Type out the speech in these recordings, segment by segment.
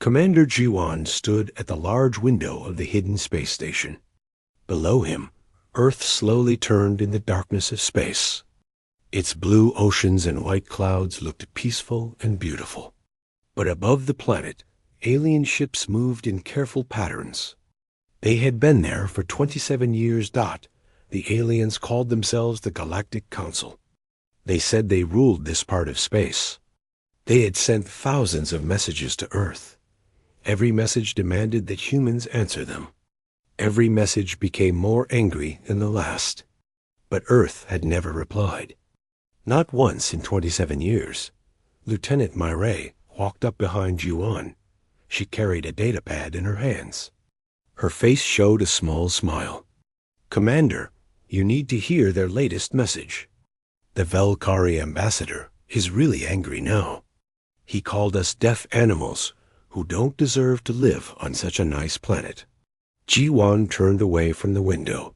Commander Jiwan stood at the large window of the hidden space station. Below him, Earth slowly turned in the darkness of space. Its blue oceans and white clouds looked peaceful and beautiful. But above the planet, alien ships moved in careful patterns. They had been there for 27 years. The aliens called themselves the Galactic Council. They said they ruled this part of space. They had sent thousands of messages to Earth. Every message demanded that humans answer them. Every message became more angry than the last. But Earth had never replied. Not once in 27 years. Lieutenant Myray walked up behind Yuan. She carried a datapad in her hands. Her face showed a small smile. "Commander, you need to hear their latest message. The Velkari ambassador is really angry now. He called us deaf animals who don't deserve to live on such a nice planet." Jiwan turned away from the window.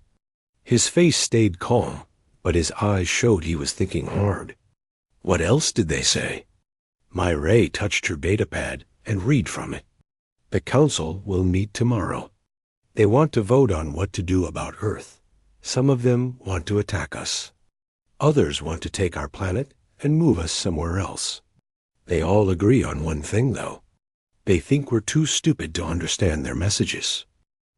His face stayed calm, but his eyes showed he was thinking hard. What else did they say? Myray touched her datapad and read from it. The council will meet tomorrow. They want to vote on what to do about Earth. Some of them want to attack us. Others want to take our planet and move us somewhere else. They all agree on one thing, though. They think we're too stupid to understand their messages.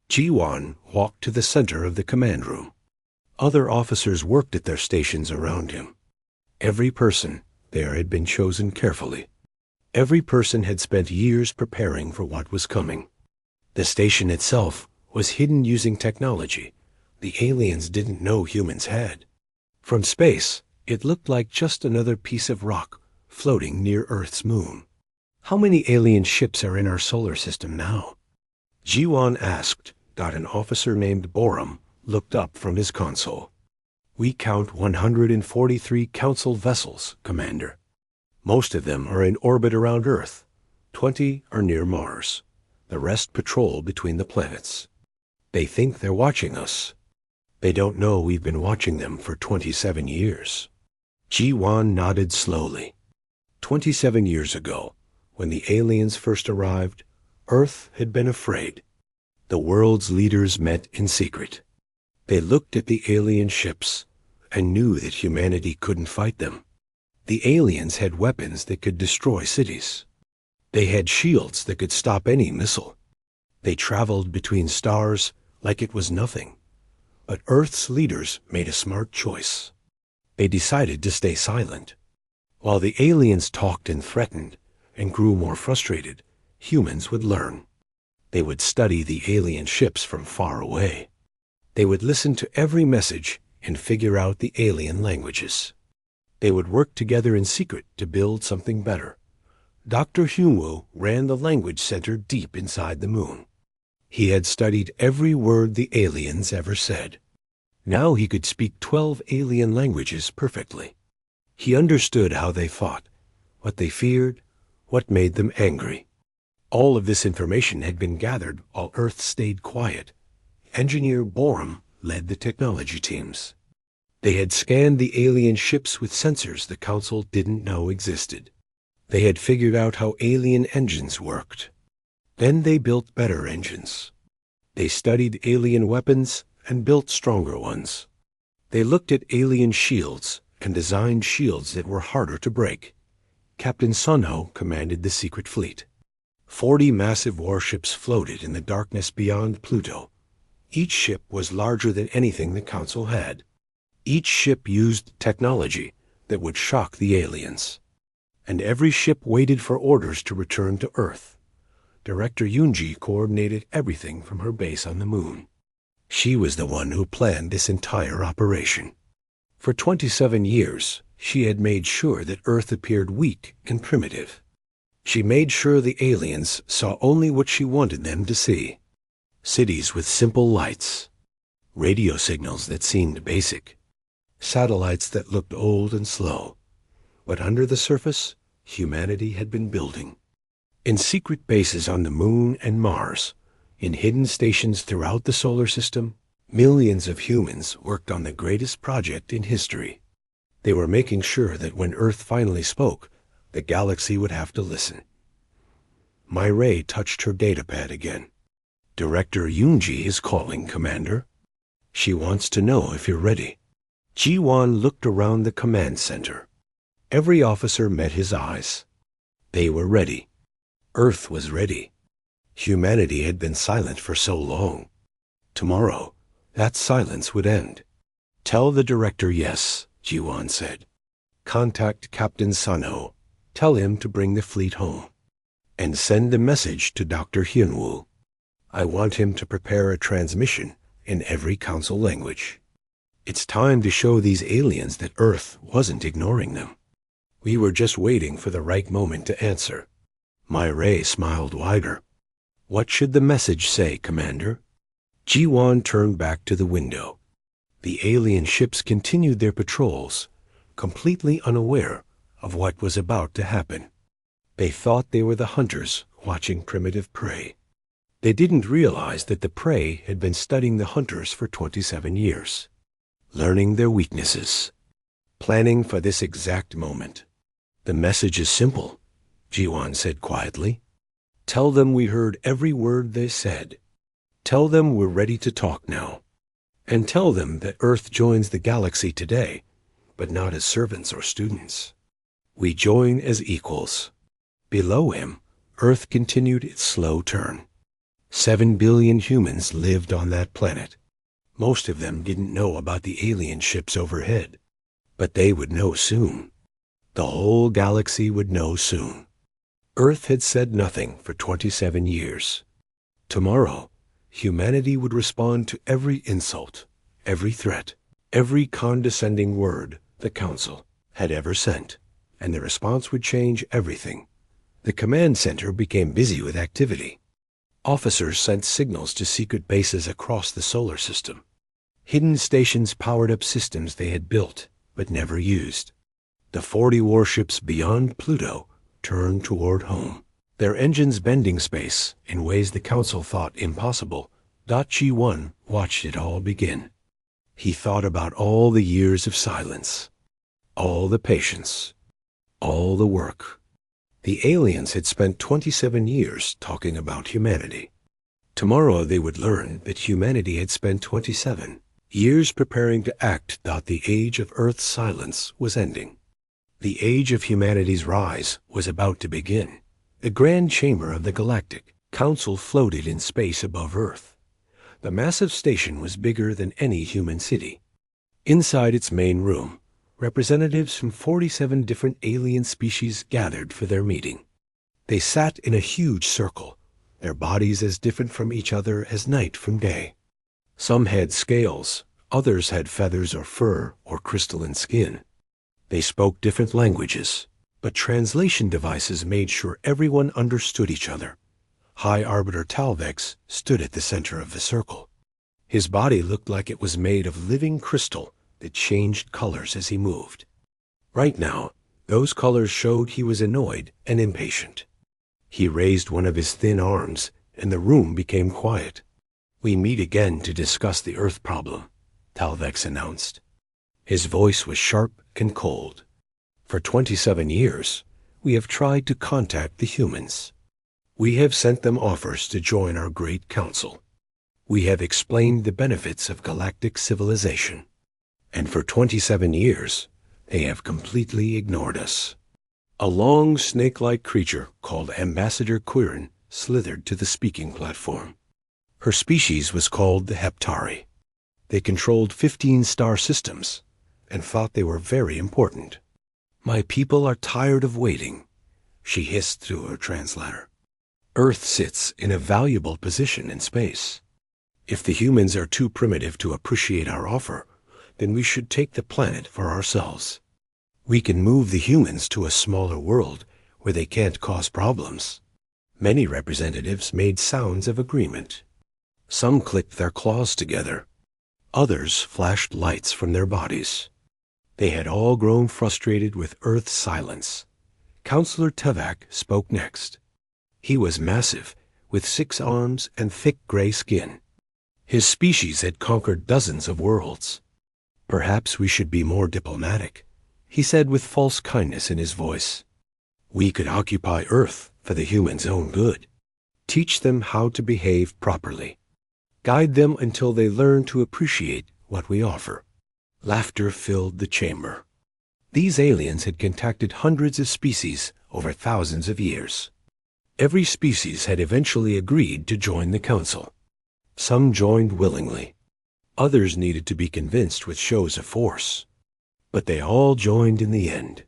Jiwan walked to the center of the command room. Other officers worked at their stations around him. Every person there had been chosen carefully. Every person had spent years preparing for what was coming. The station itself was hidden using technology the aliens didn't know humans had. From space, it looked like just another piece of rock floating near Earth's moon. "How many alien ships are in our solar system now?" Jiwan asked. An officer named Borum looked up from his console. "We count 143 council vessels, Commander. Most of them are in orbit around Earth. 20 are near Mars. The rest patrol between the planets. They think they're watching us. They don't know we've been watching them for 27 years. Jiwan nodded slowly. 27 years ago, when the aliens first arrived, Earth had been afraid. The world's leaders met in secret. They looked at the alien ships and knew that humanity couldn't fight them. The aliens had weapons that could destroy cities. They had shields that could stop any missile. They traveled between stars like it was nothing. But Earth's leaders made a smart choice. They decided to stay silent. While the aliens talked and threatened and grew more frustrated, humans would learn. They would study the alien ships from far away. They would listen to every message and figure out the alien languages. They would work together in secret to build something better. Dr. Hyunwoo ran the language center deep inside the moon. He had studied every word the aliens ever said. Now he could speak 12 alien languages perfectly. He understood how they thought, what they feared, what made them angry. All of this information had been gathered while Earth stayed quiet. Engineer Borum led the technology teams. They had scanned the alien ships with sensors the Council didn't know existed. They had figured out how alien engines worked. Then they built better engines. They studied alien weapons and built stronger ones. They looked at alien shields and designed shields that were harder to break. Captain Sunho commanded the secret fleet. 40 massive warships floated in the darkness beyond Pluto. Each ship was larger than anything the Council had. Each ship used technology that would shock the aliens. And every ship waited for orders to return to Earth. Director Yoonji coordinated everything from her base on the moon. She was the one who planned this entire operation. For 27 years, she had made sure that Earth appeared weak and primitive. She made sure the aliens saw only what she wanted them to see. Cities with simple lights, radio signals that seemed basic, satellites that looked old and slow. But under the surface, humanity had been building. In secret bases on the Moon and Mars, in hidden stations throughout the solar system, millions of humans worked on the greatest project in history. They were making sure that when Earth finally spoke, the galaxy would have to listen. Ray touched her datapad again. Director Yoonji is calling, Commander. She wants to know if you're ready. Ji-won looked around the command center. Every officer met his eyes. They were ready. Earth was ready. Humanity had been silent for so long. Tomorrow, that silence would end. Tell the director yes, Ji-won said. Contact Captain Sano. Tell him to bring the fleet home. And send a message to Dr. Hyunwoo. I want him to prepare a transmission in every council language. It's time to show these aliens that Earth wasn't ignoring them. We were just waiting for the right moment to answer. Ray smiled wider. What should the message say, Commander? Ji-won turned back to the window. The alien ships continued their patrols, completely unaware of what was about to happen. They thought they were the hunters watching primitive prey. They didn't realize that the prey had been studying the hunters for 27 years, learning their weaknesses, planning for this exact moment. The message is simple, Ji-won said quietly. Tell them we heard every word they said. Tell them we're ready to talk now. And tell them that Earth joins the galaxy today, but not as servants or students. We join as equals. Below him, Earth continued its slow turn. 7 billion humans lived on that planet. Most of them didn't know about the alien ships overhead, but they would know soon. The whole galaxy would know soon. Earth had said nothing for 27 years. Tomorrow, humanity would respond to every insult, every threat, every condescending word the Council had ever sent, and the response would change everything. The command center became busy with activity. Officers sent signals to secret bases across the solar system. Hidden stations powered up systems they had built but never used. The 40 warships beyond Pluto turned toward home, their engines bending space in ways the Council thought impossible. Ji-won watched it all begin. He thought about all the years of silence, all the patience, all the work. The aliens had spent 27 years talking about humanity. Tomorrow they would learn that humanity had spent 27 years preparing to act. The age of Earth's silence was ending. The age of humanity's rise was about to begin. The grand chamber of the Galactic Council floated in space above Earth. The massive station was bigger than any human city. Inside its main room, representatives from 47 different alien species gathered for their meeting. They sat in a huge circle, their bodies as different from each other as night from day. Some had scales, others had feathers or fur or crystalline skin. They spoke different languages, but translation devices made sure everyone understood each other. High Arbiter Talvex stood at the center of the circle. His body looked like it was made of living crystal that changed colors as he moved. Right now, those colors showed he was annoyed and impatient. He raised one of his thin arms, and the room became quiet. We meet again to discuss the Earth problem, Talvex announced. His voice was sharp and cold. For 27 years, we have tried to contact the humans. We have sent them offers to join our great council. We have explained the benefits of galactic civilization. And for 27 years, they have completely ignored us. A long snake-like creature called Ambassador Quirin slithered to the speaking platform. Her species was called the Heptari. They controlled 15 star systems and thought they were very important. My people are tired of waiting, she hissed through her translator. Earth sits in a valuable position in space. If the humans are too primitive to appreciate our offer, then we should take the planet for ourselves. We can move the humans to a smaller world where they can't cause problems. Many representatives made sounds of agreement. Some clicked their claws together. Others flashed lights from their bodies. They had all grown frustrated with Earth's silence. Counselor Tevak spoke next. He was massive, with 6 arms and thick gray skin. His species had conquered dozens of worlds. Perhaps we should be more diplomatic, he said with false kindness in his voice. We could occupy Earth for the humans' own good. Teach them how to behave properly. Guide them until they learn to appreciate what we offer. Laughter filled the chamber. These aliens had contacted hundreds of species over thousands of years. Every species had eventually agreed to join the council. Some joined willingly. Others needed to be convinced with shows of force. But they all joined in the end.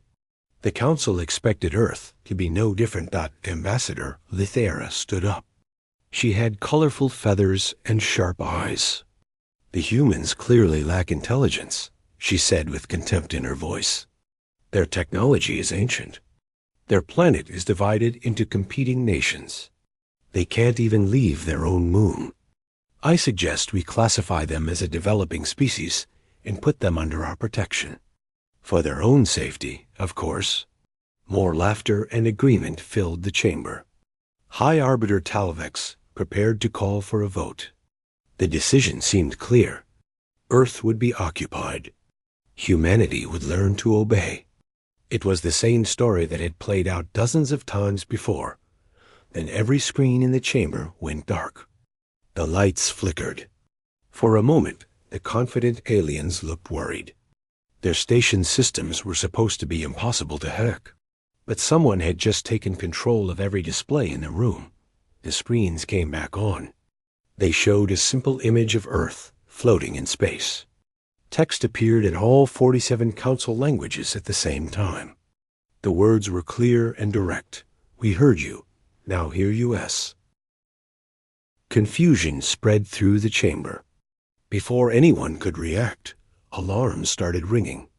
The council expected Earth to be no different. Ambassador Lithera stood up. She had colorful feathers and sharp eyes. "The humans clearly lack intelligence," she said with contempt in her voice. "Their technology is ancient. Their planet is divided into competing nations. They can't even leave their own moon. I suggest we classify them as a developing species and put them under our protection. For their own safety, of course." More laughter and agreement filled the chamber. High Arbiter Talvex prepared to call for a vote. The decision seemed clear. Earth would be occupied. Humanity would learn to obey. It was the same story that had played out dozens of times before. Then every screen in the chamber went dark. The lights flickered. For a moment, the confident aliens looked worried. Their station systems were supposed to be impossible to hack. But someone had just taken control of every display in the room. The screens came back on. They showed a simple image of Earth floating in space. Text appeared in all 47 council languages at the same time. The words were clear and direct. "We heard you. Now hear US." Confusion spread through the chamber. Before anyone could react, alarms started ringing.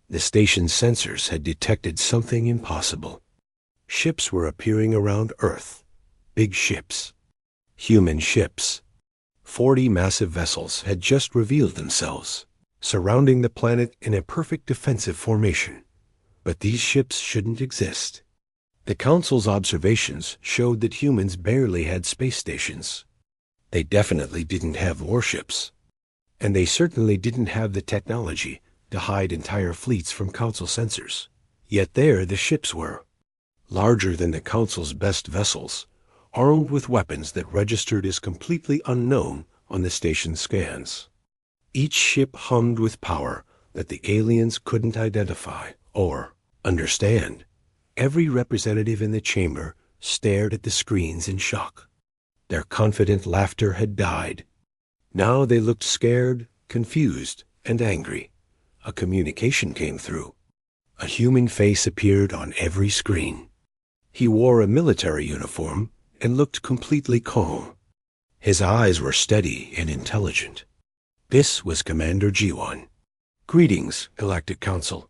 The station's sensors had detected something impossible. Ships were appearing around Earth. Big ships. Human ships. 40 massive vessels had just revealed themselves, surrounding the planet in a perfect defensive formation. But these ships shouldn't exist. The Council's observations showed that humans barely had space stations. They definitely didn't have warships. And they certainly didn't have the technology to hide entire fleets from Council sensors. Yet there the ships were, larger than the Council's best vessels, armed with weapons that registered as completely unknown on the station's scans. Each ship hummed with power that the aliens couldn't identify or understand. Every representative in the chamber stared at the screens in shock. Their confident laughter had died. Now they looked scared, confused, and angry. A communication came through. A human face appeared on every screen. He wore a military uniform and looked completely calm. His eyes were steady and intelligent. This was Commander G1. "Greetings, Galactic Council,"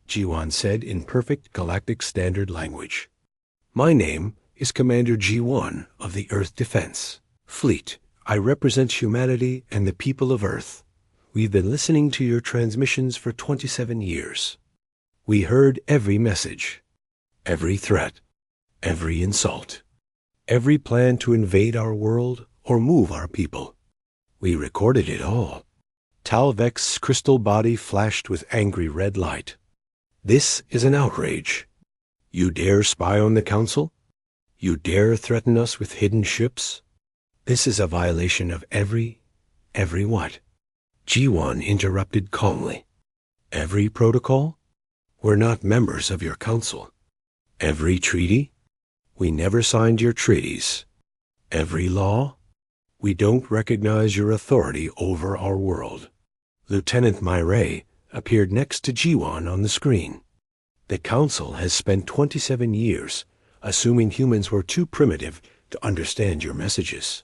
G1 said in perfect Galactic Standard language. "My name is Commander G1 of the Earth Defense Fleet. I represent humanity and the people of Earth. We've been listening to your transmissions for 27 years. We heard every message, every threat, every insult, every plan to invade our world or move our people. We recorded it all." Talvex's crystal body flashed with angry red light. "This is an outrage. You dare spy on the Council? You dare threaten us with hidden ships? This is a violation of every what?" G1 interrupted calmly. "Every protocol? We're not members of your council. Every treaty? We never signed your treaties. Every law? We don't recognize your authority over our world." Lieutenant Myray appeared next to G1 on the screen. "The Council has spent 27 years assuming humans were too primitive to understand your messages.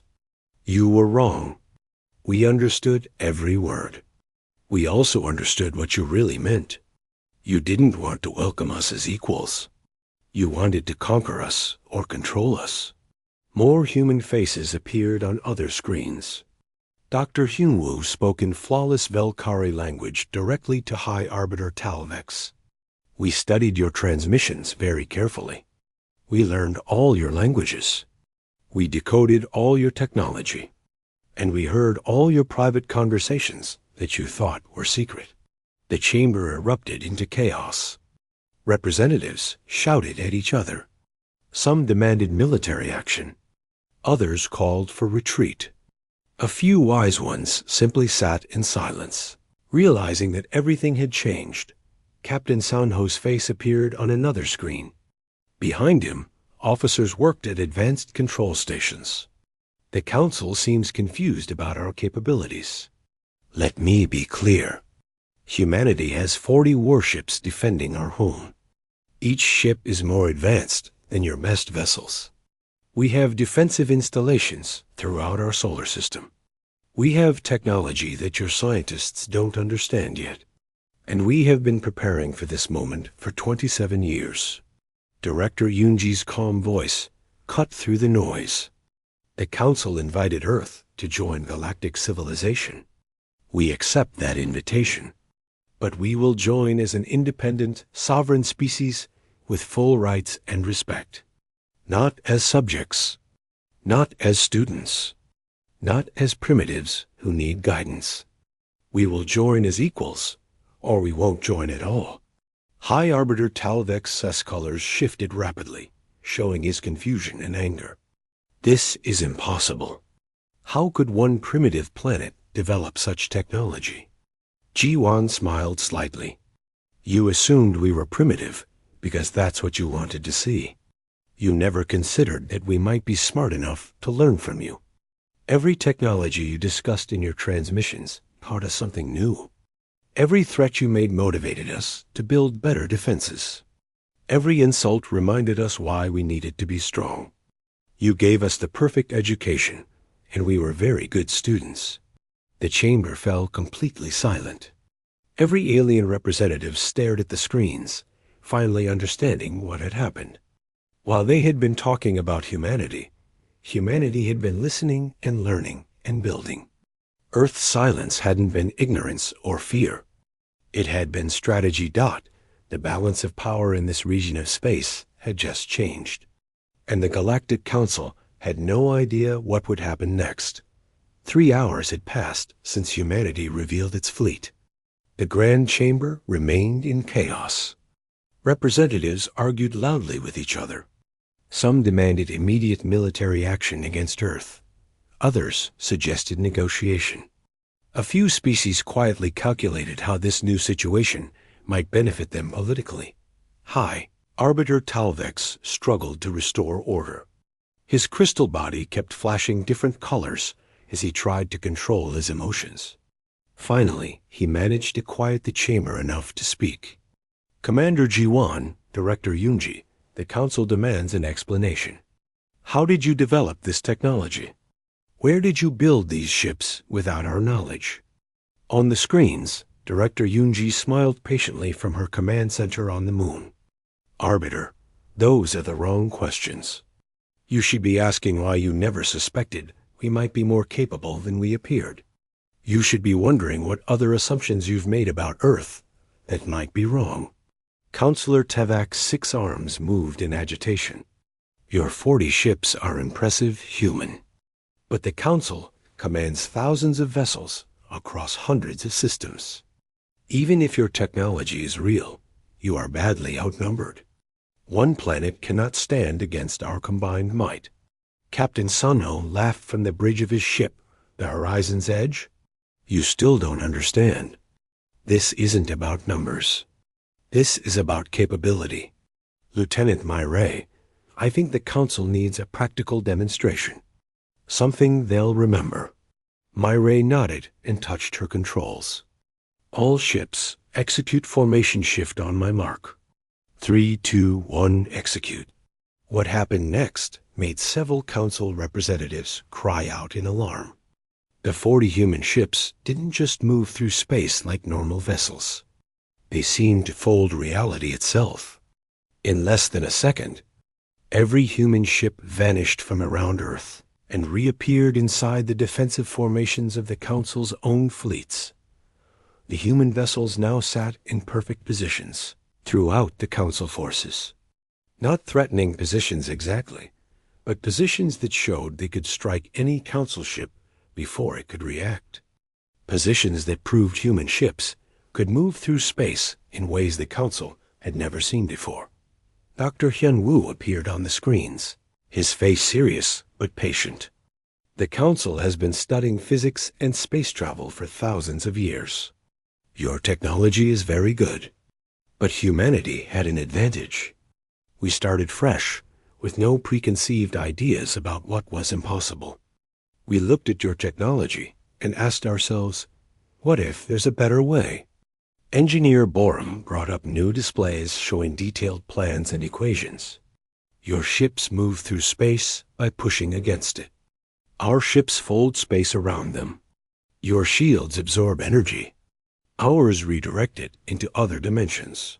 You were wrong. We understood every word. We also understood what you really meant. You didn't want to welcome us as equals. You wanted to conquer us or control us." More human faces appeared on other screens. Dr. Hyunwoo spoke in flawless Velkari language directly to High Arbiter Talvex. "We studied your transmissions very carefully. We learned all your languages. We decoded all your technology. And we heard all your private conversations that you thought were secret." The chamber erupted into chaos. Representatives shouted at each other. Some demanded military action. Others called for retreat. A few wise ones simply sat in silence, realizing that everything had changed. Captain Sanho's face appeared on another screen. Behind him, officers worked at advanced control stations. The Council seems confused about our capabilities. Let me be clear. Humanity has 40 warships defending our home. Each ship is more advanced than your best vessels. We have defensive installations throughout our solar system. We have technology that your scientists don't understand yet. And we have been preparing for this moment for 27 years. Director Yunji's calm voice cut through the noise. The Council invited Earth to join galactic civilization. We accept that invitation. But we will join as an independent, sovereign species with full rights and respect. Not as subjects. Not as students. Not as primitives who need guidance. We will join as equals, or we won't join at all. High Arbiter Talvek's colors shifted rapidly, showing his confusion and anger. This is impossible. How could one primitive planet develop such technology? Jiwan smiled slightly. You assumed we were primitive because that's what you wanted to see. You never considered that we might be smart enough to learn from you. Every technology you discussed in your transmissions taught us something new. Every threat you made motivated us to build better defenses. Every insult reminded us why we needed to be strong. You gave us the perfect education, and we were very good students. The chamber fell completely silent. Every alien representative stared at the screens, finally understanding what had happened. While they had been talking about humanity, humanity had been listening and learning and building. Earth's silence hadn't been ignorance or fear. It had been strategy. The balance of power in this region of space had just changed. And the Galactic Council had no idea what would happen next. 3 hours had passed since humanity revealed its fleet. The Grand Chamber remained in chaos. Representatives argued loudly with each other. Some demanded immediate military action against Earth. Others suggested negotiation. A few species quietly calculated how this new situation might benefit them politically. High Arbiter Talvex struggled to restore order. His crystal body kept flashing different colors as he tried to control his emotions. Finally, he managed to quiet the chamber enough to speak. Commander Jiwan, Director Yunji, the Council demands an explanation. How did you develop this technology? Where did you build these ships without our knowledge? On the screens, Director Yunji smiled patiently from her command center on the moon. Arbiter, those are the wrong questions. You should be asking why you never suspected we might be more capable than we appeared. You should be wondering what other assumptions you've made about Earth that might be wrong. Counselor Tevak's 6 arms moved in agitation. Your 40 ships are impressive, human. But the Council commands thousands of vessels across hundreds of systems. Even if your technology is real, you are badly outnumbered. One planet cannot stand against our combined might. Captain Sanho laughed from the bridge of his ship, the Horizon's Edge. You still don't understand. This isn't about numbers. This is about capability. Lieutenant Myray, I think the Council needs a practical demonstration. Something they'll remember. Myray nodded and touched her controls. All ships, execute formation shift on my mark. 3, 2, 1, execute. What happened next made several Council representatives cry out in alarm. The 40 human ships didn't just move through space like normal vessels. They seemed to fold reality itself. In less than a second, every human ship vanished from around Earth and reappeared inside the defensive formations of the Council's own fleets. The human vessels now sat in perfect positions throughout the Council forces. Not threatening positions exactly, but positions that showed they could strike any Council ship before it could react. Positions that proved human ships could move through space in ways the Council had never seen before. Dr. Hyun-woo appeared on the screens, his face serious but patient. The Council has been studying physics and space travel for thousands of years. Your technology is very good, but humanity had an advantage. We started fresh, with no preconceived ideas about what was impossible. We looked at your technology and asked ourselves, what if there's a better way? Engineer Borum brought up new displays showing detailed plans and equations. Your ships move through space by pushing against it. Our ships fold space around them. Your shields absorb energy. Ours redirect it into other dimensions.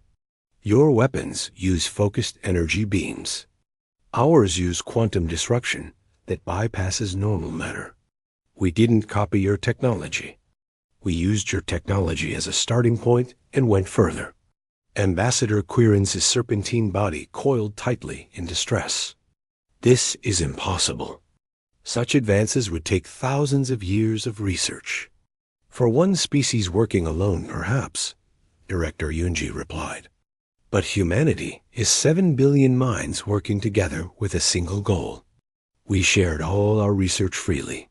Your weapons use focused energy beams. Ours use quantum disruption that bypasses normal matter. We didn't copy your technology. We used your technology as a starting point and went further. Ambassador Quirin's serpentine body coiled tightly in distress. This is impossible. Such advances would take thousands of years of research. For one species working alone, perhaps, Director Yunji replied. But humanity is 7 billion minds working together with a single goal. We shared all our research freely.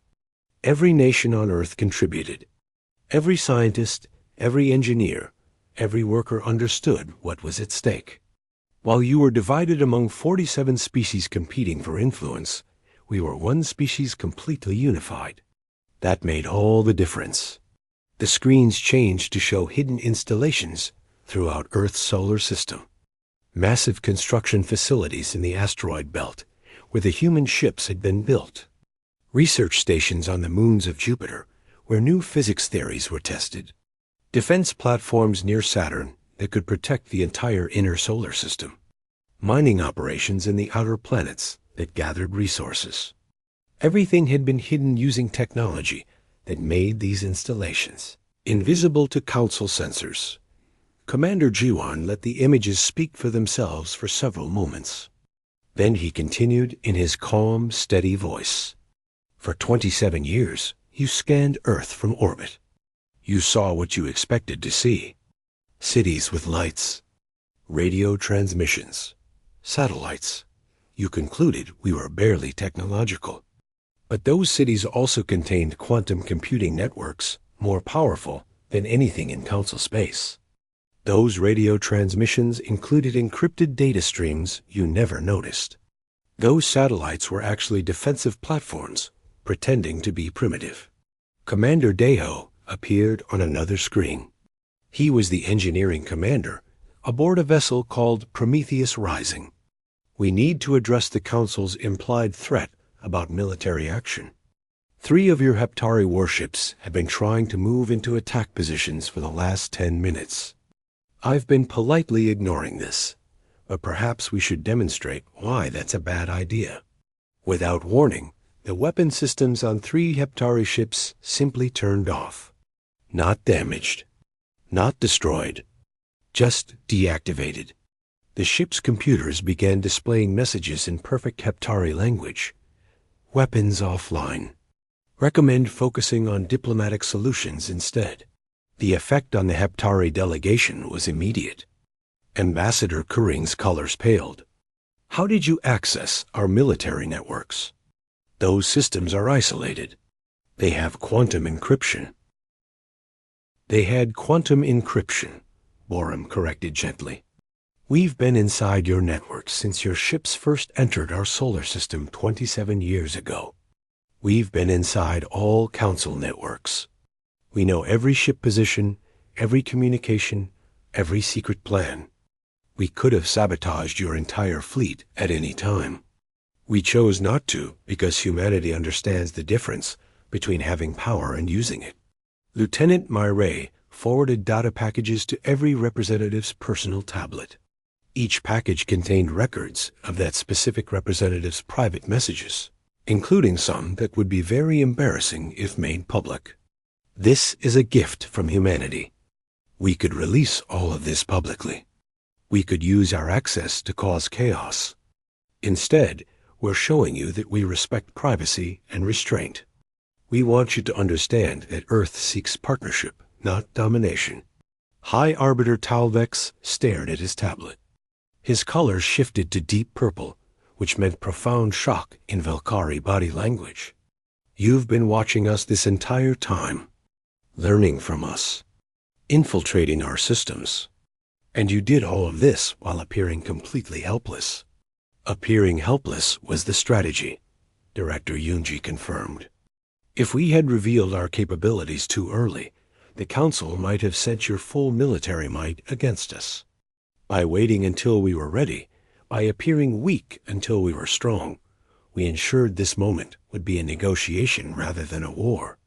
Every nation on Earth contributed. Every scientist, every engineer, every worker understood what was at stake. While you were divided among 47 species competing for influence, we were one species completely unified. That made all the difference. The screens changed to show hidden installations throughout Earth's solar system. Massive construction facilities in the asteroid belt, where the human ships had been built. Research stations on the moons of Jupiter, where new physics theories were tested. Defense platforms near Saturn that could protect the entire inner solar system. Mining operations in the outer planets that gathered resources. Everything had been hidden using technology that made these installations invisible to Council sensors. Commander Jiwan let the images speak for themselves for several moments. Then he continued in his calm, steady voice. For 27 years, you scanned Earth from orbit. You saw what you expected to see. Cities with lights, radio transmissions, satellites. You concluded we were barely technological. But those cities also contained quantum computing networks more powerful than anything in Council space. Those radio transmissions included encrypted data streams you never noticed. Those satellites were actually defensive platforms, pretending to be primitive. Commander Deho appeared on another screen. He was the engineering commander aboard a vessel called Prometheus Rising. We need to address the Council's implied threat about military action. 3 of your Heptari warships have been trying to move into attack positions for the last 10 minutes. I've been politely ignoring this, but perhaps we should demonstrate why that's a bad idea. Without warning, the weapon systems on 3 Heptari ships simply turned off. Not damaged, not destroyed, just deactivated. The ship's computers began displaying messages in perfect Heptari language. Weapons offline. Recommend focusing on diplomatic solutions instead. The effect on the Heptari delegation was immediate. Ambassador Kuring's colors paled. How did you access our military networks? Those systems are isolated. They have quantum encryption. They had quantum encryption, Borum corrected gently. We've been inside your networks since your ships first entered our solar system 27 years ago. We've been inside all Council networks. We know every ship position, every communication, every secret plan. We could have sabotaged your entire fleet at any time. We chose not to because humanity understands the difference between having power and using it. Lieutenant Myray forwarded data packages to every representative's personal tablet. Each package contained records of that specific representative's private messages, including some that would be very embarrassing if made public. This is a gift from humanity. We could release all of this publicly. We could use our access to cause chaos. Instead, we're showing you that we respect privacy and restraint. We want you to understand that Earth seeks partnership, not domination. High Arbiter Talvex stared at his tablet. His colors shifted to deep purple, which meant profound shock in Valkyrie body language. You've been watching us this entire time, learning from us, infiltrating our systems. And you did all of this while appearing completely helpless. Appearing helpless was the strategy, Director Yunji confirmed. If we had revealed our capabilities too early, the Council might have sent your full military might against us. By waiting until we were ready, by appearing weak until we were strong, we ensured this moment would be a negotiation rather than a war.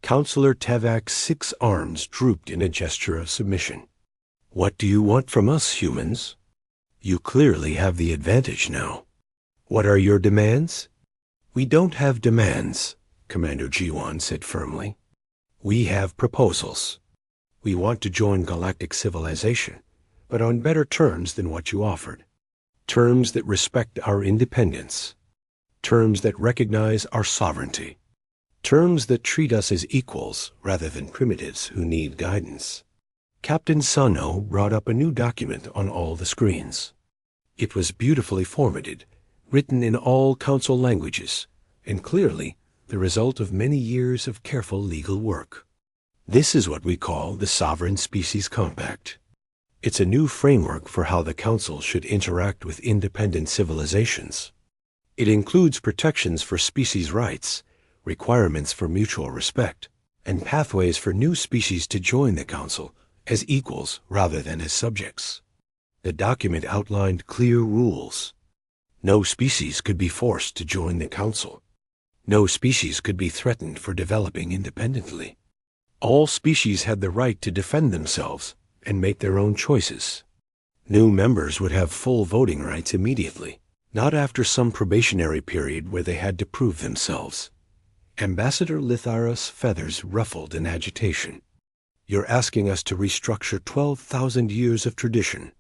Counselor Tevak's 6 arms drooped in a gesture of submission. What do you want from us, humans? You clearly have the advantage now. What are your demands? We don't have demands, Commander Jiwan said firmly. We have proposals. We want to join galactic civilization, but on better terms than what you offered. Terms that respect our independence. Terms that recognize our sovereignty. Terms that treat us as equals rather than primitives who need guidance. Captain Sano brought up a new document on all the screens. It was beautifully formatted, written in all Council languages, and clearly the result of many years of careful legal work. This is what we call the Sovereign Species Compact. It's a new framework for how the Council should interact with independent civilizations. It includes protections for species rights, requirements for mutual respect, and pathways for new species to join the Council as equals rather than as subjects. The document outlined clear rules. No species could be forced to join the Council. No species could be threatened for developing independently. All species had the right to defend themselves and make their own choices. New members would have full voting rights immediately, not after some probationary period where they had to prove themselves. Ambassador Lithara's feathers ruffled in agitation. You're asking us to restructure 12,000 years of tradition.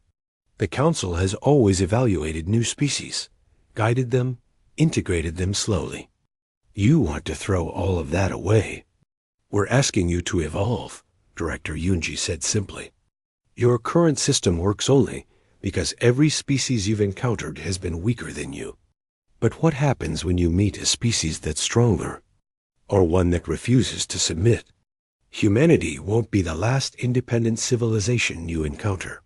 The Council has always evaluated new species, guided them, integrated them slowly. You want to throw all of that away. We're asking you to evolve, Director Yunji said simply. Your current system works only because every species you've encountered has been weaker than you. But what happens when you meet a species that's stronger, or one that refuses to submit? Humanity won't be the last independent civilization you encounter.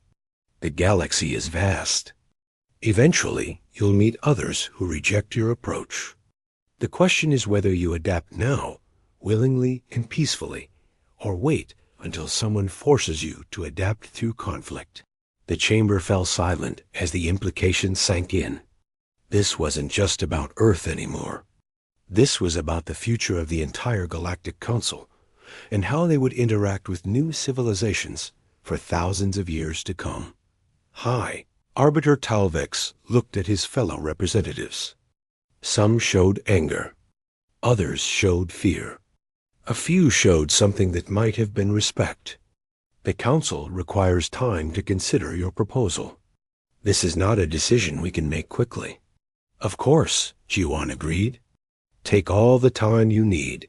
The galaxy is vast. Eventually, you'll meet others who reject your approach. The question is whether you adapt now, willingly and peacefully, or wait until someone forces you to adapt through conflict. The chamber fell silent as the implications sank in. This wasn't just about Earth anymore. This was about the future of the entire Galactic Council and how they would interact with new civilizations for thousands of years to come. High, Arbiter Talvex looked at his fellow representatives. Some showed anger. Others showed fear. A few showed something that might have been respect. The Council requires time to consider your proposal. This is not a decision we can make quickly. Of course, Jiwan agreed. Take all the time you need.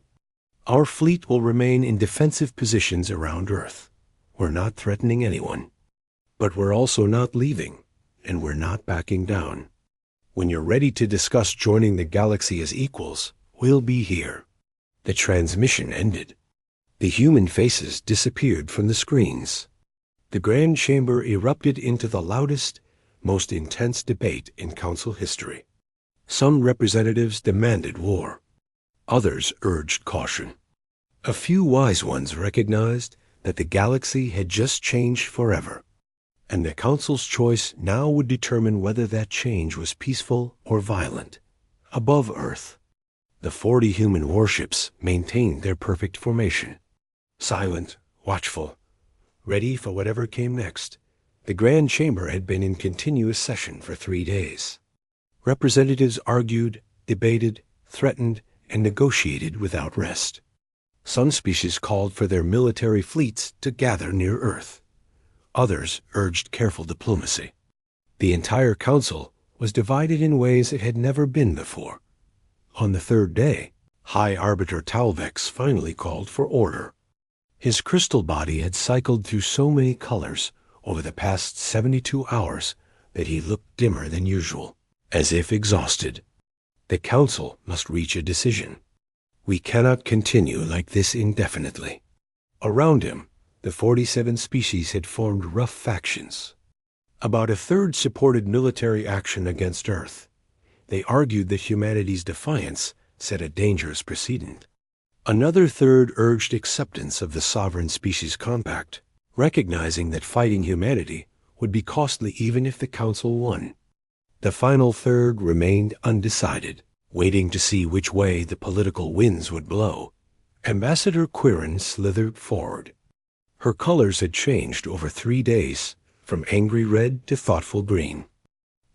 Our fleet will remain in defensive positions around Earth. We're not threatening anyone. But we're also not leaving, and we're not backing down. When you're ready to discuss joining the galaxy as equals, we'll be here. The transmission ended. The human faces disappeared from the screens. The Grand Chamber erupted into the loudest, most intense debate in Council history. Some representatives demanded war. Others urged caution. A few wise ones recognized that the galaxy had just changed forever, and the Council's choice now would determine whether that change was peaceful or violent. Above Earth, the 40 human warships maintained their perfect formation. Silent, watchful, ready for whatever came next, the Grand Chamber had been in continuous session for 3 days. Representatives argued, debated, threatened, and negotiated without rest. Some species called for their military fleets to gather near Earth. Others urged careful diplomacy. The entire Council was divided in ways it had never been before. On the 3rd day, High Arbiter Talvex finally called for order. His crystal body had cycled through so many colors over the past 72 hours that he looked dimmer than usual, as if exhausted. The Council must reach a decision. We cannot continue like this indefinitely. Around him, the 47 species had formed rough factions. About a third supported military action against Earth. They argued that humanity's defiance set a dangerous precedent. Another third urged acceptance of the Sovereign Species Compact, recognizing that fighting humanity would be costly even if the Council won. The final third remained undecided, waiting to see which way the political winds would blow. Ambassador Quirin slithered forward. Her colors had changed over 3 days, from angry red to thoughtful green.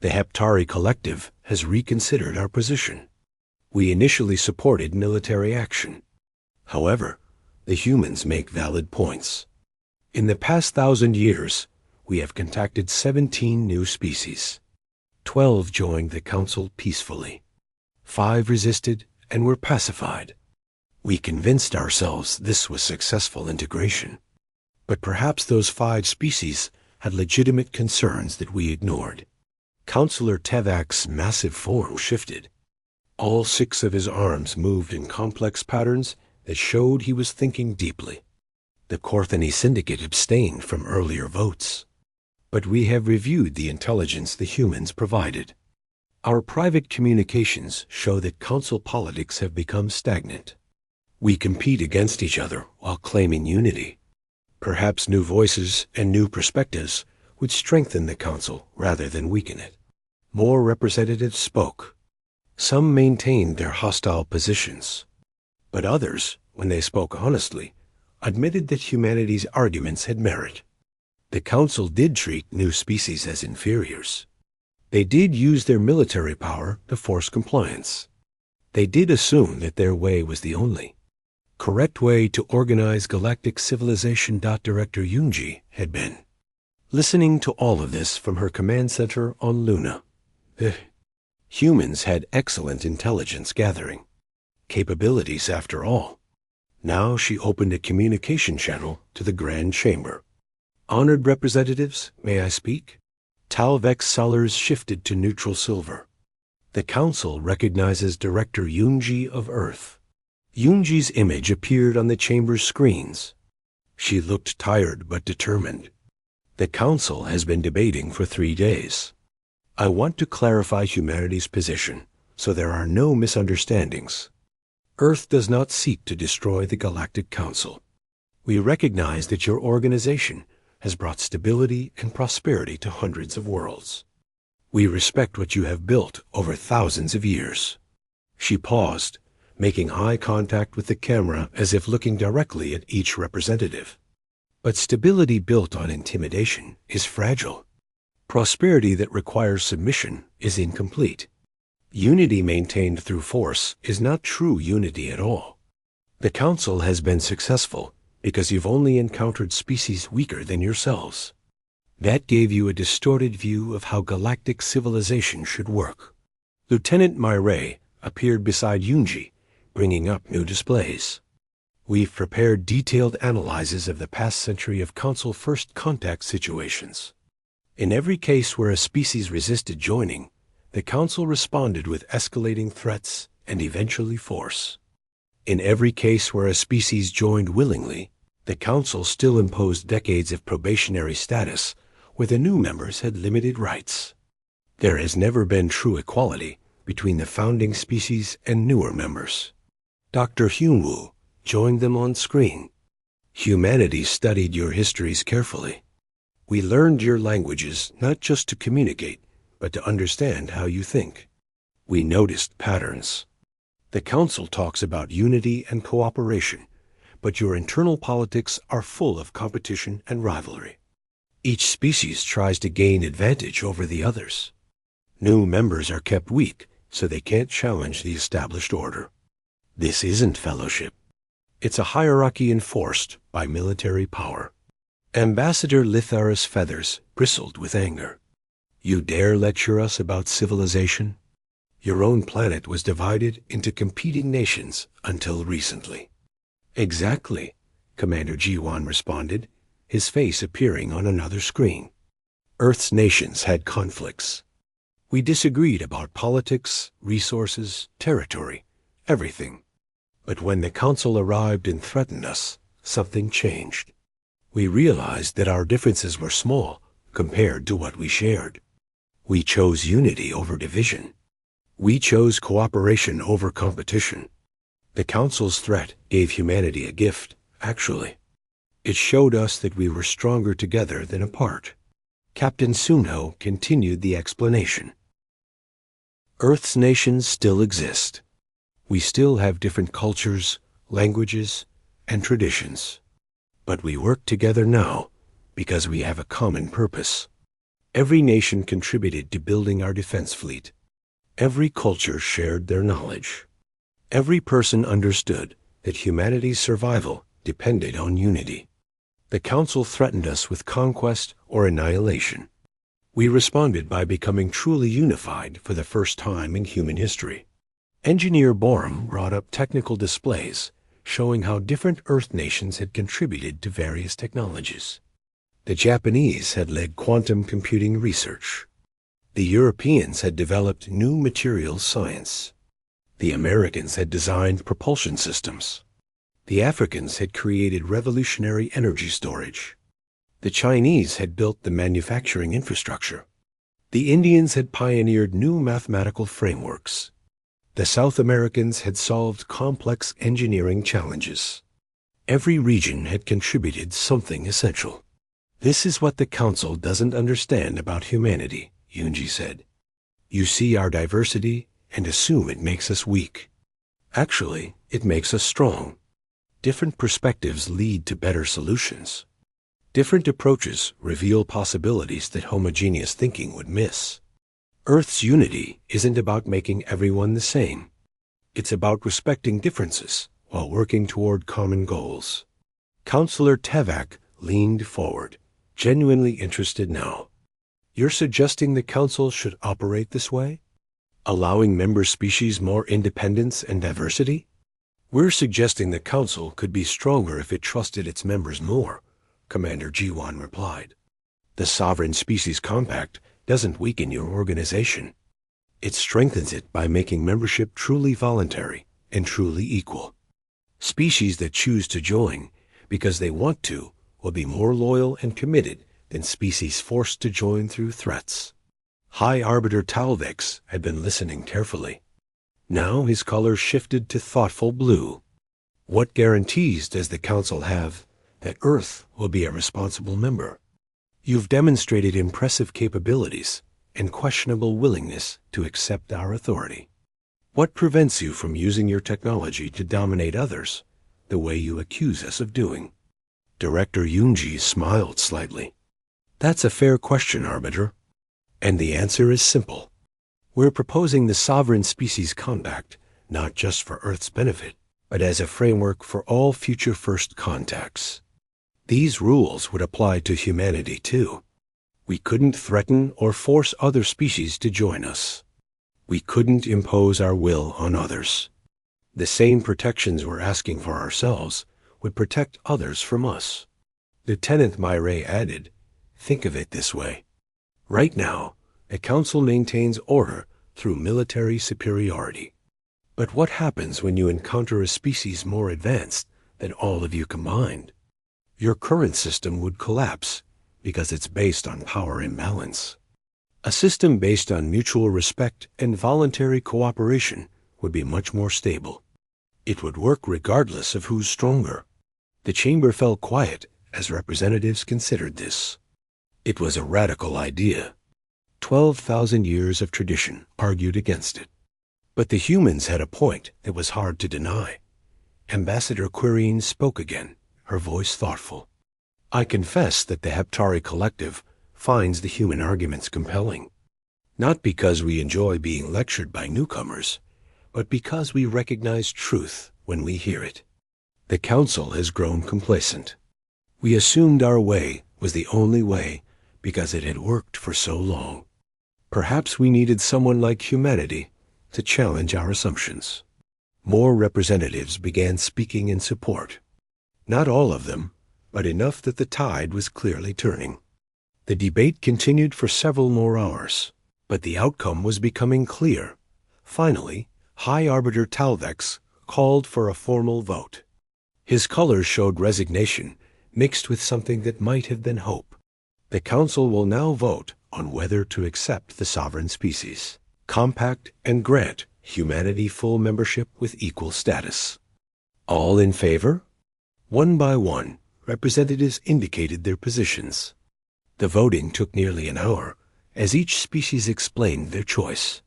The Heptari Collective has reconsidered our position. We initially supported military action. However, the humans make valid points. In the past 1,000 years, we have contacted 17 new species. 12 joined the Council peacefully. 5 resisted and were pacified. We convinced ourselves this was successful integration. But perhaps those 5 species had legitimate concerns that we ignored. Councillor Tevak's massive form shifted. All 6 of his arms moved in complex patterns that showed he was thinking deeply. The Korthani Syndicate abstained from earlier votes. But we have reviewed the intelligence the humans provided. Our private communications show that Council politics have become stagnant. We compete against each other while claiming unity. Perhaps new voices and new perspectives would strengthen the Council rather than weaken it. More representatives spoke. Some maintained their hostile positions. But others, when they spoke honestly, admitted that humanity's arguments had merit. The Council did treat new species as inferiors. They did use their military power to force compliance. They did assume that their way was the only correct way to organize galactic civilization. Director Yunji had been listening to all of this from her command center on Luna. Humans had excellent intelligence gathering capabilities after all. Now she opened a communication channel to the Grand Chamber. Honored representatives, may I speak? Talvex Solars shifted to neutral silver. The Council recognizes Director Yunji of Earth. Yunji's image appeared on the chamber's screens. She looked tired but determined. The Council has been debating for 3 days. I want to clarify humanity's position so there are no misunderstandings. Earth does not seek to destroy the Galactic Council. We recognize that your organization has brought stability and prosperity to hundreds of worlds. We respect what you have built over thousands of years. She paused, making eye contact with the camera as if looking directly at each representative. But stability built on intimidation is fragile. Prosperity that requires submission is incomplete. Unity maintained through force is not true unity at all. The Council has been successful because you've only encountered species weaker than yourselves. That gave you a distorted view of how galactic civilization should work. Lieutenant Myray appeared beside Yunji, bringing up new displays. We've prepared detailed analyses of the past century of Council first contact situations. In every case where a species resisted joining, the Council responded with escalating threats and eventually force. In every case where a species joined willingly, the Council still imposed decades of probationary status where the new members had limited rights. There has never been true equality between the founding species and newer members. Dr. Hyunwoo joined them on screen. Humanity studied your histories carefully. We learned your languages not just to communicate, but to understand how you think. We noticed patterns. The Council talks about unity and cooperation, but your internal politics are full of competition and rivalry. Each species tries to gain advantage over the others. New members are kept weak, so they can't challenge the established order. This isn't fellowship. It's a hierarchy enforced by military power. Ambassador Lithar's feathers bristled with anger. You dare lecture us about civilization? Your own planet was divided into competing nations until recently. Exactly, Commander Jiwan responded, his face appearing on another screen. Earth's nations had conflicts. We disagreed about politics, resources, territory, everything. But when the Council arrived and threatened us, something changed. We realized that our differences were small compared to what we shared. We chose unity over division. We chose cooperation over competition. The Council's threat gave humanity a gift, actually. It showed us that we were stronger together than apart. Captain Sunho continued the explanation. Earth's nations still exist. We still have different cultures, languages, and traditions. But we work together now because we have a common purpose. Every nation contributed to building our defense fleet. Every culture shared their knowledge. Every person understood that humanity's survival depended on unity. The Council threatened us with conquest or annihilation. We responded by becoming truly unified for the first time in human history. Engineer Borum brought up technical displays showing how different Earth nations had contributed to various technologies. The Japanese had led quantum computing research. The Europeans had developed new materials science. The Americans had designed propulsion systems. The Africans had created revolutionary energy storage. The Chinese had built the manufacturing infrastructure. The Indians had pioneered new mathematical frameworks. The South Americans had solved complex engineering challenges. Every region had contributed something essential. This is what the Council doesn't understand about humanity, Yunji said. You see our diversity and assume it makes us weak. Actually, it makes us strong. Different perspectives lead to better solutions. Different approaches reveal possibilities that homogeneous thinking would miss. Earth's unity isn't about making everyone the same. It's about respecting differences while working toward common goals. Counselor Tevak leaned forward, genuinely interested now. You're suggesting the Council should operate this way? Allowing member species more independence and diversity? We're suggesting the Council could be stronger if it trusted its members more, Commander Jiwan replied. The Sovereign Species Compact doesn't weaken your organization. It strengthens it by making membership truly voluntary and truly equal. Species that choose to join because they want to will be more loyal and committed than species forced to join through threats. High Arbiter Talvex had been listening carefully. Now his color shifted to thoughtful blue. What guarantees does the Council have that Earth will be a responsible member? You've demonstrated impressive capabilities and questionable willingness to accept our authority. What prevents you from using your technology to dominate others, the way you accuse us of doing? Director Yunji smiled slightly. That's a fair question, Arbiter. And the answer is simple. We're proposing the Sovereign Species Compact, not just for Earth's benefit, but as a framework for all future first contacts. These rules would apply to humanity, too. We couldn't threaten or force other species to join us. We couldn't impose our will on others. The same protections we're asking for ourselves would protect others from us. Lieutenant Myray added, think of it this way. Right now, the Council maintains order through military superiority. But what happens when you encounter a species more advanced than all of you combined? Your current system would collapse because it's based on power imbalance. A system based on mutual respect and voluntary cooperation would be much more stable. It would work regardless of who's stronger. The chamber fell quiet as representatives considered this. It was a radical idea. 12,000 years of tradition argued against it. But the humans had a point that was hard to deny. Ambassador Quirine spoke again, her voice thoughtful. I confess that the Heptari Collective finds the human arguments compelling. Not because we enjoy being lectured by newcomers, but because we recognize truth when we hear it. The Council has grown complacent. We assumed our way was the only way because it had worked for so long. Perhaps we needed someone like humanity to challenge our assumptions. More representatives began speaking in support. Not all of them, but enough that the tide was clearly turning. The debate continued for several more hours, but the outcome was becoming clear. Finally, High Arbiter Talvex called for a formal vote. His colors showed resignation, mixed with something that might have been hope. The Council will now vote on whether to accept the sovereign species compact and grant humanity full membership with equal status. All in favor? One by one, representatives indicated their positions. The voting took nearly an hour, as each species explained their choice.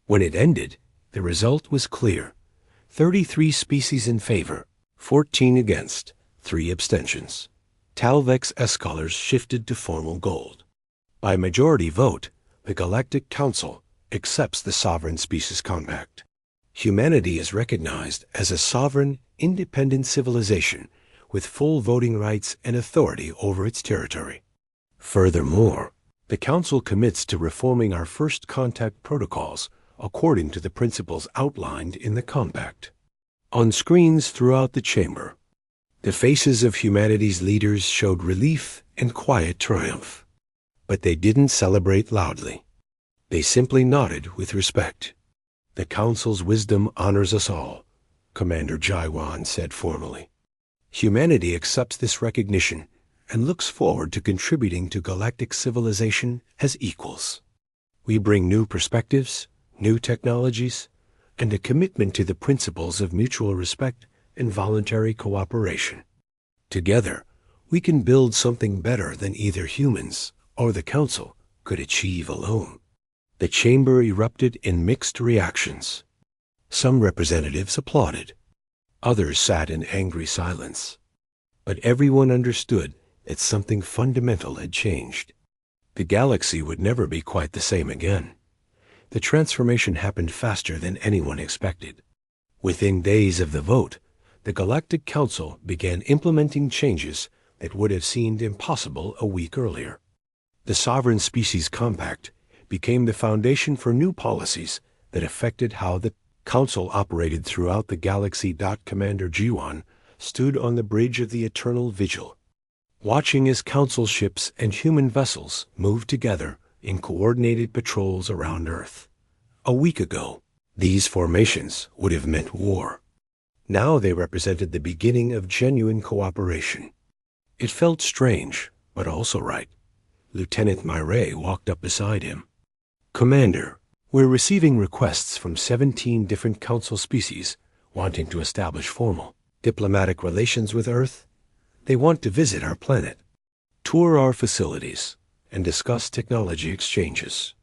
When it ended, the result was clear. 33 species in favor, 14 against, 3 abstentions. Talvex S colors shifted to formal gold. By majority vote, the Galactic Council accepts the Sovereign Species Compact. Humanity is recognized as a sovereign, independent civilization with full voting rights and authority over its territory. Furthermore, the Council commits to reforming our first contact protocols according to the principles outlined in the Compact. On screens throughout the chamber, the faces of humanity's leaders showed relief and quiet triumph. But they didn't celebrate loudly. They simply nodded with respect. "The Council's wisdom honors us all," Commander Jiwan said formally. "Humanity accepts this recognition and looks forward to contributing to galactic civilization as equals. We bring new perspectives, new technologies, and a commitment to the principles of mutual respect and voluntary cooperation. Together, we can build something better than either humans or the Council could achieve alone." The chamber erupted in mixed reactions. Some representatives applauded. Others sat in angry silence. But everyone understood that something fundamental had changed. The galaxy would never be quite the same again. The transformation happened faster than anyone expected. Within days of the vote, the Galactic Council began implementing changes that would have seemed impossible a week earlier. The Sovereign Species Compact became the foundation for new policies that affected how the Council operated throughout the galaxy. Commander Jiwan stood on the bridge of the Eternal Vigil, watching as Council ships and human vessels moved together in coordinated patrols around Earth. A week ago, these formations would have meant war. Now they represented the beginning of genuine cooperation. It felt strange, but also right. Lieutenant Myray walked up beside him. "Commander, we're receiving requests from 17 different Council species wanting to establish formal diplomatic relations with Earth. They want to visit our planet, tour our facilities, and discuss technology exchanges.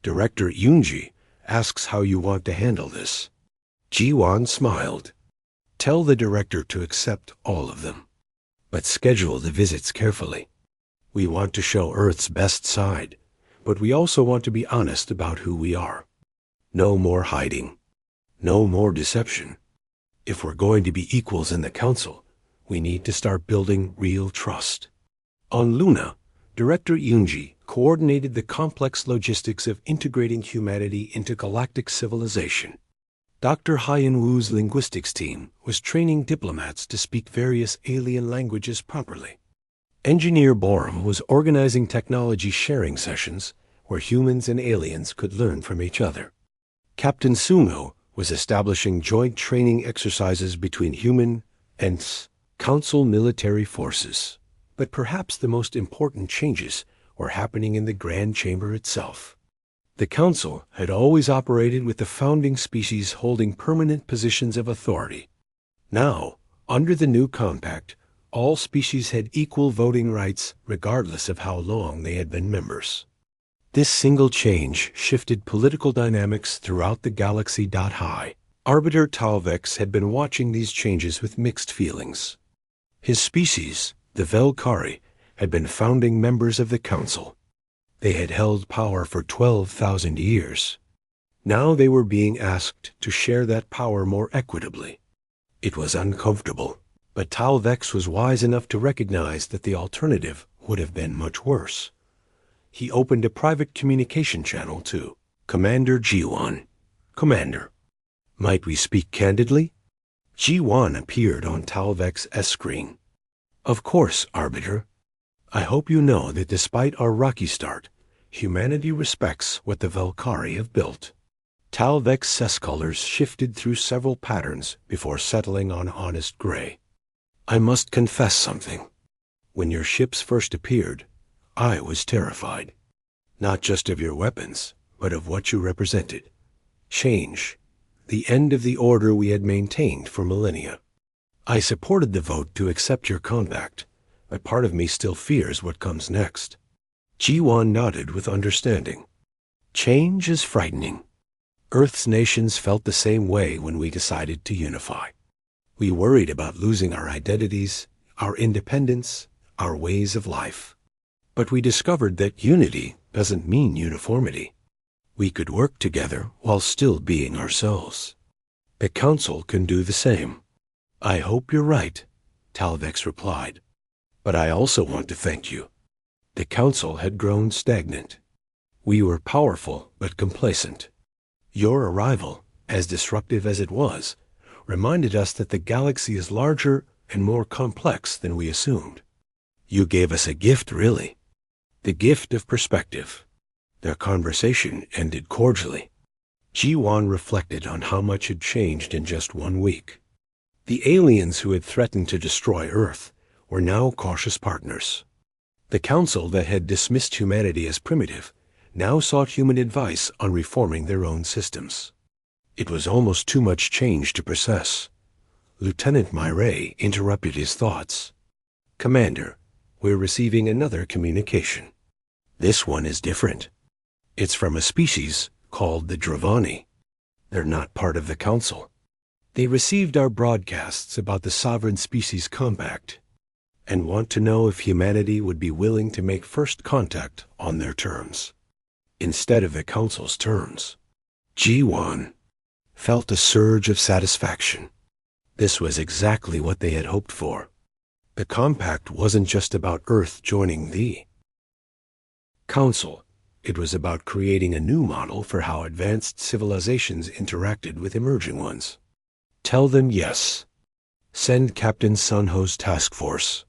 Director Yunji asks how you want to handle this." Jiwan smiled. "Tell the director to accept all of them, but schedule the visits carefully. We want to show Earth's best side, but we also want to be honest about who we are. No more hiding. No more deception. If we're going to be equals in the Council, we need to start building real trust." On Luna, Director Yunji coordinated the complex logistics of integrating humanity into galactic civilization. Dr. Haiyan Wu's linguistics team was training diplomats to speak various alien languages properly. Engineer Borum was organizing technology sharing sessions where humans and aliens could learn from each other. Captain Sungo was establishing joint training exercises between human and Council military forces. But perhaps the most important changes were happening in the Grand Chamber itself. The Council had always operated with the founding species holding permanent positions of authority. Now, under the new compact, all species had equal voting rights regardless of how long they had been members. This single change shifted political dynamics throughout the galaxy. High Arbiter Talvex had been watching these changes with mixed feelings. His species, the Velkari, had been founding members of the Council. They had held power for 12,000 years. Now they were being asked to share that power more equitably. It was uncomfortable, but Talvex was wise enough to recognize that the alternative would have been much worse. He opened a private communication channel to Commander Jiwan. "Commander, might we speak candidly?" Jiwan appeared on Talvex's screen. "Of course, Arbiter. I hope you know that despite our rocky start, humanity respects what the Valkyrie have built. Talvek's cess colors shifted through several patterns before settling on honest gray. I must confess something. When your ships first appeared, I was terrified. Not just of your weapons, but of what you represented. Change. The end of the order we had maintained for millennia. I supported the vote to accept your compact, but part of me still fears what comes next. Jiwan nodded with understanding. Change is frightening. Earth's nations felt the same way when we decided to unify. We worried about losing our identities, our independence, our ways of life. But we discovered that unity doesn't mean uniformity. We could work together while still being ourselves. The Council can do the same. I hope you're right, Talvex replied. But I also want to thank you. The Council had grown stagnant. We were powerful but complacent. Your arrival, as disruptive as it was, reminded us that the galaxy is larger and more complex than we assumed. You gave us a gift, really. The gift of perspective. Their conversation ended cordially. Jiwan reflected on how much had changed in just 1 week. The aliens who had threatened to destroy Earth were now cautious partners. The Council that had dismissed humanity as primitive now sought human advice on reforming their own systems. It was almost too much change to process. Lieutenant Myray interrupted his thoughts. Commander, we're receiving another communication. This one is different. It's from a species called the Dravani. They're not part of the Council. They received our broadcasts about the Sovereign Species Compact and want to know if humanity would be willing to make first contact on their terms, instead of the Council's terms. Jiwan felt a surge of satisfaction. This was exactly what they had hoped for. The compact wasn't just about Earth joining the Council. It was about creating a new model for how advanced civilizations interacted with emerging ones. Tell them yes. Send Captain Sunho's task force.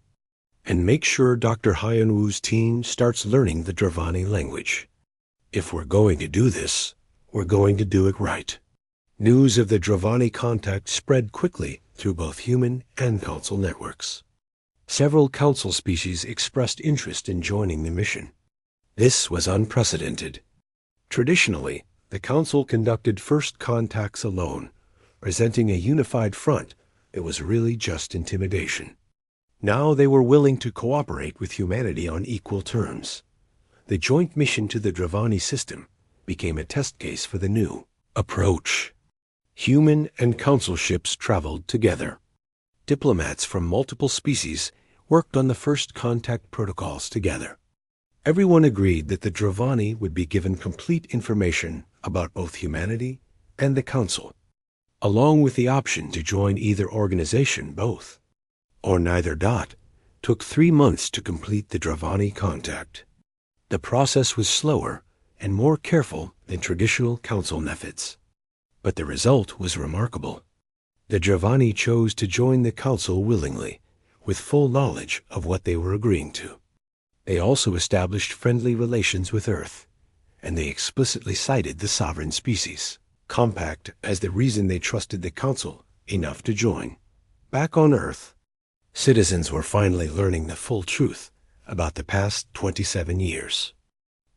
And make sure Dr. Hyanwoo's team starts learning the Dravani language. If we're going to do this, we're going to do it right. News of the Dravani contact spread quickly through both human and Council networks. Several Council species expressed interest in joining the mission. This was unprecedented. Traditionally, the Council conducted first contacts alone, presenting a unified front that was really just intimidation. Now they were willing to cooperate with humanity on equal terms. The joint mission to the Dravani system became a test case for the new approach. Human and Council ships traveled together. Diplomats from multiple species worked on the first contact protocols together. Everyone agreed that the Dravani would be given complete information about both humanity and the Council, along with the option to join either organization, both, or neither. Took 3 months to complete the Dravani contact. The process was slower and more careful than traditional Council methods. But the result was remarkable. The Dravani chose to join the Council willingly, with full knowledge of what they were agreeing to. They also established friendly relations with Earth, and they explicitly cited the sovereign species compact as the reason they trusted the Council enough to join. Back on Earth, citizens were finally learning the full truth about the past 27 years.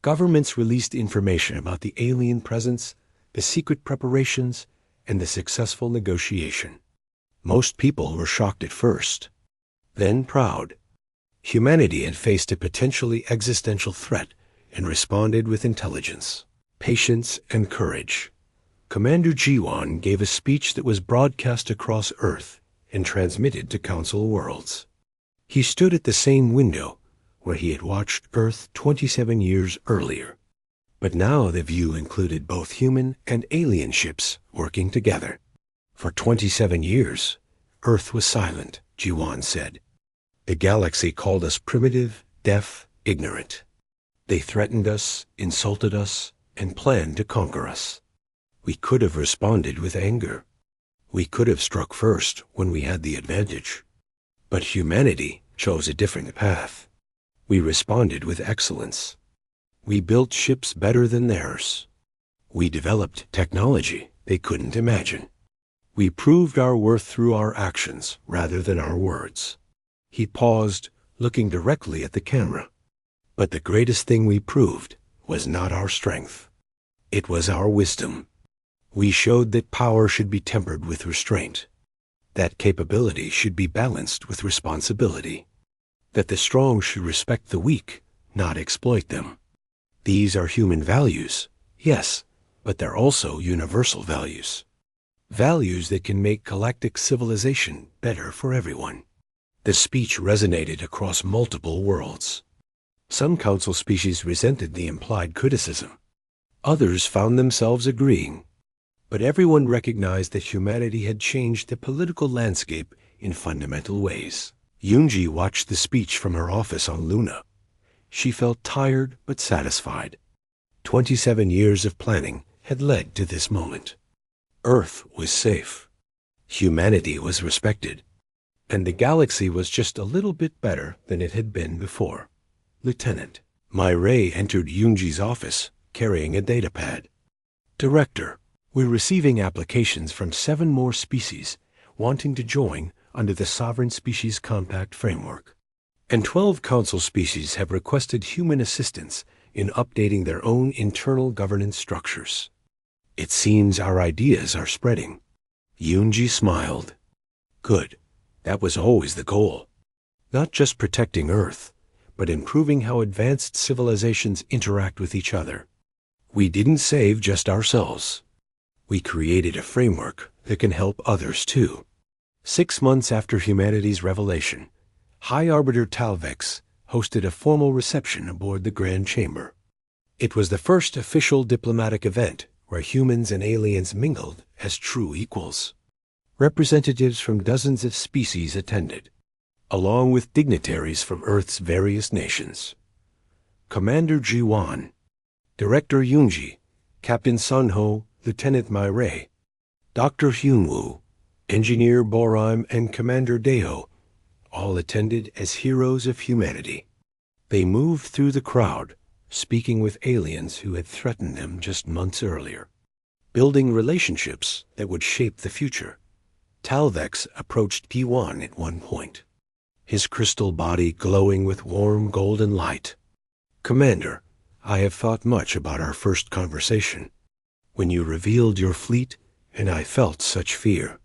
Governments released information about the alien presence, the secret preparations, and the successful negotiation. Most people were shocked at first, then proud. Humanity had faced a potentially existential threat and responded with intelligence, patience, and courage. Commander Jiwan gave a speech that was broadcast across Earth and transmitted to Council worlds. He stood at the same window where he had watched Earth 27 years earlier. But now the view included both human and alien ships working together. For 27 years, Earth was silent, Jiwan said. The galaxy called us primitive, deaf, ignorant. They threatened us, insulted us, and planned to conquer us. We could have responded with anger. We could have struck first when we had the advantage. But humanity chose a different path. We responded with excellence. We built ships better than theirs. We developed technology they couldn't imagine. We proved our worth through our actions rather than our words. He paused, looking directly at the camera. But the greatest thing we proved was not our strength. It was our wisdom. We showed that power should be tempered with restraint, that capability should be balanced with responsibility, that the strong should respect the weak, not exploit them. These are human values, yes, but they're also universal values. Values that can make galactic civilization better for everyone. The speech resonated across multiple worlds. Some council species resented the implied criticism. Others found themselves agreeing. But everyone recognized that humanity had changed the political landscape in fundamental ways. Yoonji watched the speech from her office on Luna. She felt tired but satisfied. 27 years of planning had led to this moment. Earth was safe. Humanity was respected. And the galaxy was just a little bit better than it had been before. Lieutenant Myray entered Yoonji's office, carrying a datapad. Director, we're receiving applications from 7 more species wanting to join under the Sovereign Species Compact framework. And 12 council species have requested human assistance in updating their own internal governance structures. It seems our ideas are spreading. Yoonji smiled. Good. That was always the goal. Not just protecting Earth, but improving how advanced civilizations interact with each other. We didn't save just ourselves. We created a framework that can help others too. 6 months after humanity's revelation, High Arbiter Talvex hosted a formal reception aboard the Grand Chamber. It was the first official diplomatic event where humans and aliens mingled as true equals. Representatives from dozens of species attended, along with dignitaries from Earth's various nations. Commander Jiwan, Director Yoonji, Captain Sunho, Lieutenant Myray, Dr. Hyunwoo, Engineer Boraim, and Commander Deo all attended as heroes of humanity. They moved through the crowd, speaking with aliens who had threatened them just months earlier, building relationships that would shape the future. Talvex approached P1 at one point, his crystal body glowing with warm golden light. Commander, I have thought much about our first conversation, when you revealed your fleet and I felt such fear.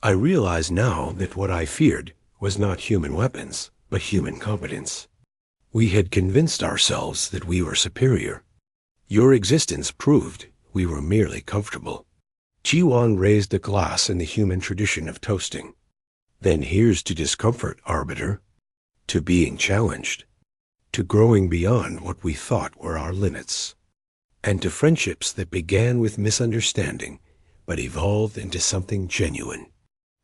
I realize now that what I feared was not human weapons, but human competence. We had convinced ourselves that we were superior. Your existence proved we were merely comfortable. Jiwan raised a glass in the human tradition of toasting. Then here's to discomfort, Arbiter, to being challenged, to growing beyond what we thought were our limits, and to friendships that began with misunderstanding but evolved into something genuine.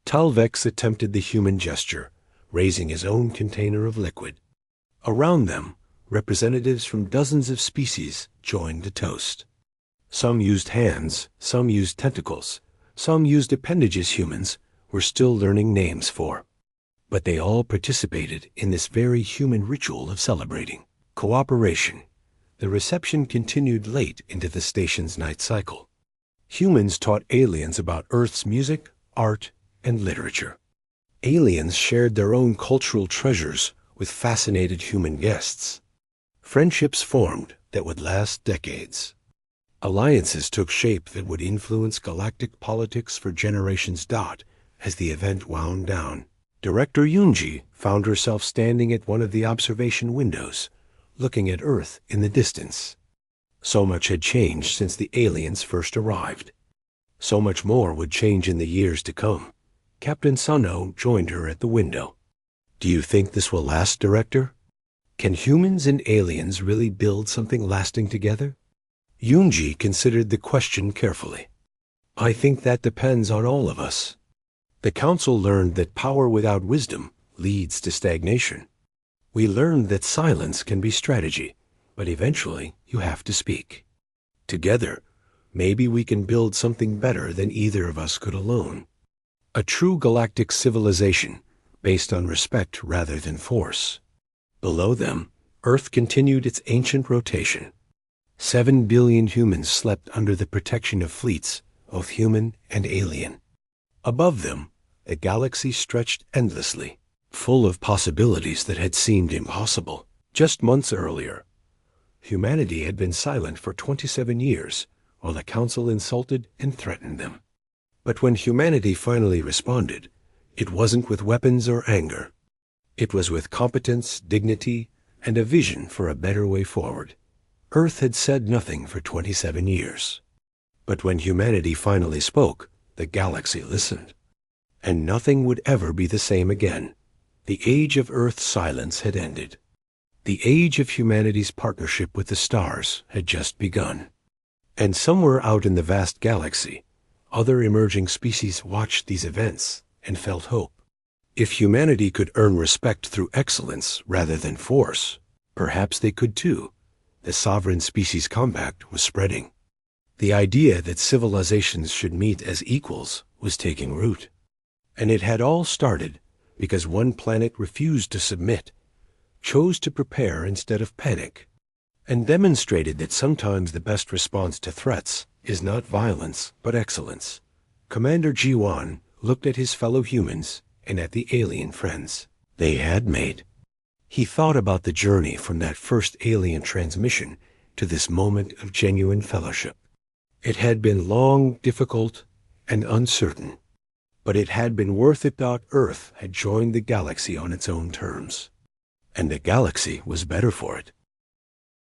Talvex attempted the human gesture, raising his own container of liquid. Around them, representatives from dozens of species joined the toast. Some used hands, some used tentacles, some used appendages humans were still learning names for. But they all participated in this very human ritual of celebrating cooperation. The reception continued late into the station's night cycle. Humans taught aliens about Earth's music, art, and literature. Aliens shared their own cultural treasures with fascinated human guests. Friendships formed that would last decades. Alliances took shape that would influence galactic politics for generations. As the event wound down, Director Yoonji found herself standing at one of the observation windows, looking at Earth in the distance. So much had changed since the aliens first arrived. So much more would change in the years to come. Captain Sunho joined her at the window. Do you think this will last, Director? Can humans and aliens really build something lasting together? Yoonji considered the question carefully. I think that depends on all of us. The Council learned that power without wisdom leads to stagnation. We learned that silence can be strategy, but eventually you have to speak. Together, maybe we can build something better than either of us could alone. A true galactic civilization based on respect rather than force. Below them, Earth continued its ancient rotation. 7 billion humans slept under the protection of fleets, both human and alien. Above them, the galaxy stretched endlessly, full of possibilities that had seemed impossible. Just months earlier, humanity had been silent for 27 years, while the Council insulted and threatened them. But when humanity finally responded, it wasn't with weapons or anger. It was with competence, dignity, and a vision for a better way forward. Earth had said nothing for 27 years. But when humanity finally spoke, the galaxy listened. And nothing would ever be the same again. The age of Earth's silence had ended. The age of humanity's partnership with the stars had just begun. And somewhere out in the vast galaxy, other emerging species watched these events and felt hope. If humanity could earn respect through excellence rather than force, perhaps they could too. The Sovereign Species Compact was spreading. The idea that civilizations should meet as equals was taking root. And it had all started because one planet refused to submit, chose to prepare instead of panic, and demonstrated that sometimes the best response to threats is not violence, but excellence. Commander G1 looked at his fellow humans and at the alien friends they had made. He thought about the journey from that first alien transmission to this moment of genuine fellowship. It had been long, difficult, and uncertain, but it had been worth it. Earth had joined the galaxy on its own terms, and the galaxy was better for it.